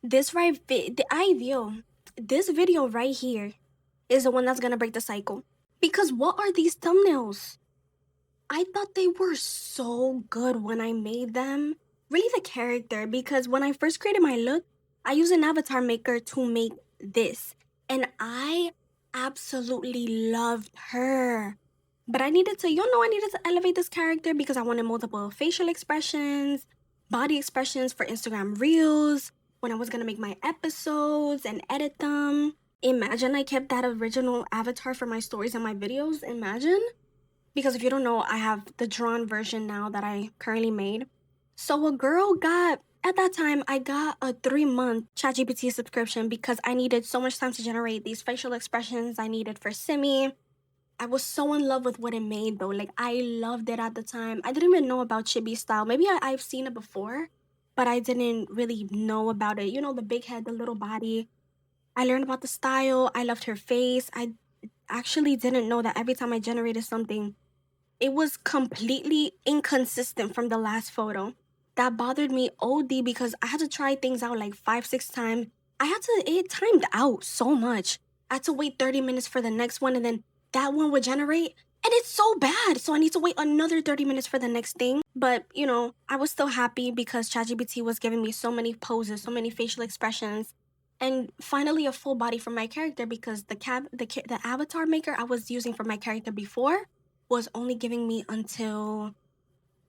This video right here is the one that's gonna break the cycle. Because what are these thumbnails? I thought they were so good when I made them. Really the character, because when I first created my look, I used an avatar maker to make this. And I absolutely loved her. But I needed to elevate this character because I wanted multiple facial expressions, body expressions for Instagram Reels, when I was gonna make my episodes and edit them. Imagine I kept that original avatar for my stories and my videos. Imagine. Because if you don't know, I have the drawn version now that I currently made. So at that time, I got a 3-month ChatGPT subscription because I needed so much time to generate these facial expressions I needed for Simmee. I was so in love with what it made though. Like, I loved it at the time. I didn't even know about chibi style. Maybe I've seen it before, but I didn't really know about it. You know, the big head, the little body. I learned about the style. I loved her face. I actually didn't know that every time I generated something, it was completely inconsistent from the last photo. That bothered me OD because I had to try things out like 5-6 times. It timed out so much. I had to wait 30 minutes for the next one, and then that one would generate, and it's so bad. So I need to wait another 30 minutes for the next thing. But, I was still happy because ChatGPT was giving me so many poses, so many facial expressions, and finally a full body for my character because the avatar maker I was using for my character before was only giving me until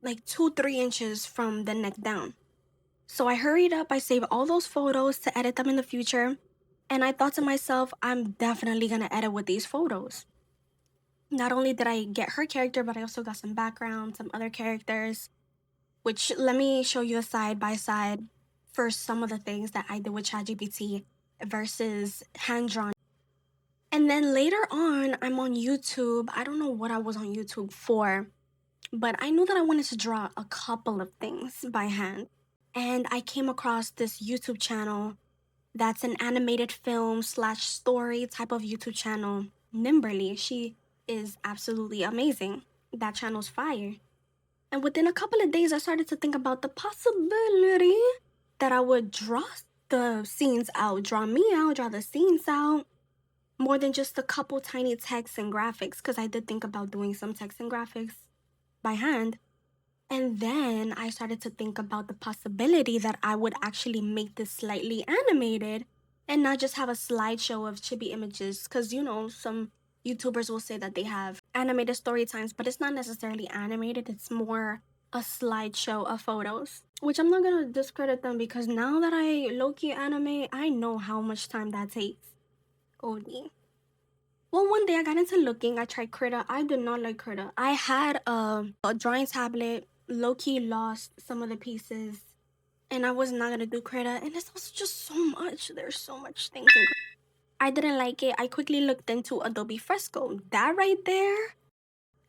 like 2-3 inches from the neck down. So I hurried up, I saved all those photos to edit them in the future, and I thought to myself, I'm definitely gonna edit with these photos. Not only did I get her character, but I also got some background, some other characters, which let me show you a side by side for some of the things that I did with ChatGPT versus hand-drawn. And then later on, I'm on YouTube. I don't know what I was on YouTube for, but I knew that I wanted to draw a couple of things by hand. And I came across this YouTube channel that's an animated film / story type of YouTube channel, Nimberly. She is absolutely amazing. That channel's fire. And within a couple of days, I started to think about the possibility that I would draw the scenes out, draw the scenes out, more than just a couple tiny texts and graphics, because I did think about doing some text and graphics by hand. And then I started to think about the possibility that I would actually make this slightly animated and not just have a slideshow of chibi images. Because, some YouTubers will say that they have animated story times, but it's not necessarily animated. It's more a slideshow of photos, which I'm not going to discredit them because now that I low-key animate, I know how much time that takes. OD. Well, one day I got into looking. I tried Krita. I did not like Krita. I had a drawing tablet, low-key lost some of the pieces, and I was not gonna do Krita. And it's also just so much. There's so much things in Krita. I didn't like it. I quickly looked into Adobe Fresco. That right there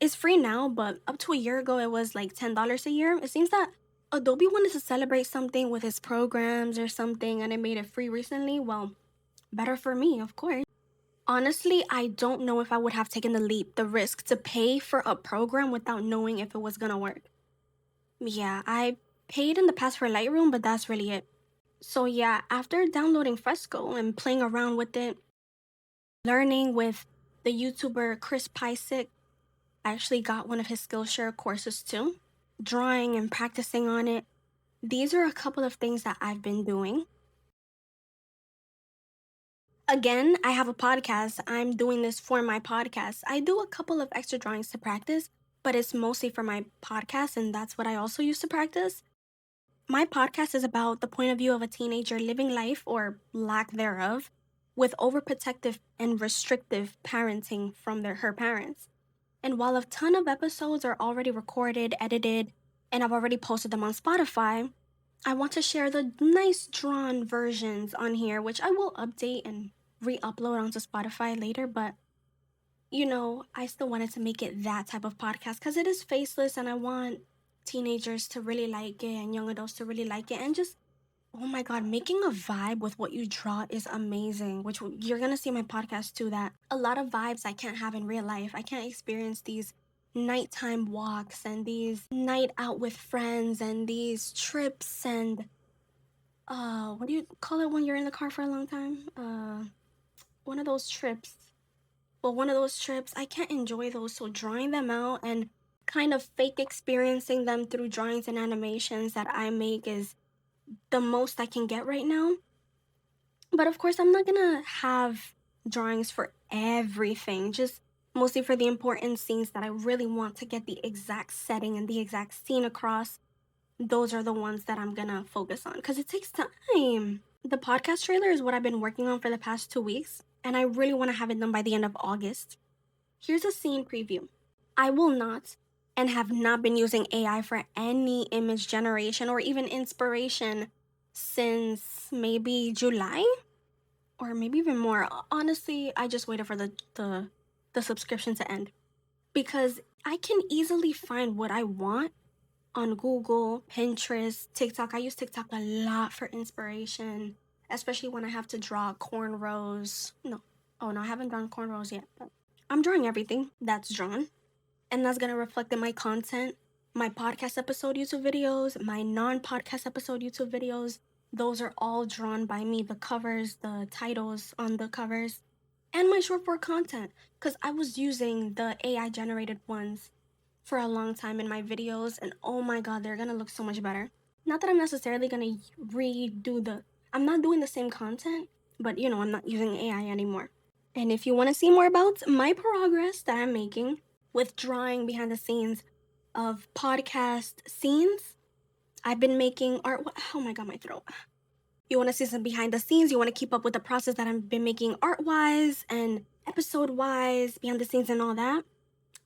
is free now, but up to a year ago, it was like $10 a year. It seems that Adobe wanted to celebrate something with its programs or something, and it made it free recently. Well, better for me, of course. Honestly, I don't know if I would have taken the risk to pay for a program without knowing if it was gonna work. Yeah, I paid in the past for Lightroom, but that's really it. So yeah, after downloading Fresco and playing around with it, learning with the YouTuber Chris Pysick, I actually got one of his Skillshare courses too, drawing and practicing on it. These are a couple of things that I've been doing. Again, I have a podcast. I'm doing this for my podcast. I do a couple of extra drawings to practice, but it's mostly for my podcast, and that's what I also use to practice. My podcast is about the point of view of a teenager living life, or lack thereof, with overprotective and restrictive parenting from her parents. And while a ton of episodes are already recorded, edited, and I've already posted them on Spotify, I want to share the nice drawn versions on here, which I will update and re-upload onto Spotify later, but I still wanted to make it that type of podcast because it is faceless, and I want teenagers to really like it and young adults to really like it, and just, oh my god, making a vibe with what you draw is amazing, which you're gonna see in my podcast too, that a lot of vibes I can't have in real life. I can't experience these nighttime walks and these night out with friends and these trips and what do you call it when you're in the car for a long time? One of those trips. Well, one of those trips, I can't enjoy those, so drawing them out and kind of fake experiencing them through drawings and animations that I make is the most I can get right now. But of course, I'm not gonna have drawings for everything, just mostly for the important scenes that I really want to get the exact setting and the exact scene across. Those are the ones that I'm gonna focus on because it takes time. The podcast trailer is what I've been working on for the past 2 weeks, and I really want to have it done by the end of August. Here's a scene preview. I will not and have not been using AI for any image generation or even inspiration since maybe July or maybe even more. Honestly, I just waited for the subscription to end because I can easily find what I want on Google, Pinterest, TikTok. I use TikTok a lot for inspiration, especially when I have to draw cornrows. No. Oh no, I haven't drawn cornrows yet, but I'm drawing everything that's drawn, and that's gonna reflect in my content, my podcast episode YouTube videos, my non-podcast episode YouTube videos. Those are all drawn by me. The covers, the titles on the covers, and my short form content, because I was using the AI generated ones for a long time in my videos, and oh my god, they're gonna look so much better. Not that I'm necessarily gonna I'm not doing the same content, but I'm not using AI anymore. And if you want to see more about my progress that I'm making with drawing behind the scenes of podcast scenes, I've been making art. Oh my god, my throat. You want to see some behind the scenes, you want to keep up with the process that I've been making art wise and episode wise, behind the scenes and all that.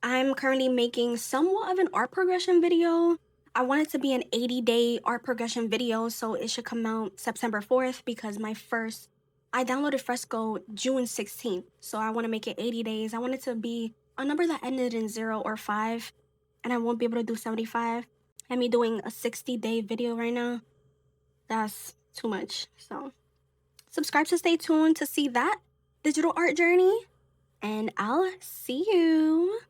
I'm currently making somewhat of an art progression video. I want it to be an 80-day art progression video, so it should come out September 4th because I downloaded Fresco June 16th, so I want to make it 80 days. I want it to be a number that ended in 0 or 5, and I won't be able to do 75. And me doing a 60-day video right now, that's too much. So subscribe to stay tuned to see that digital art journey, and I'll see you.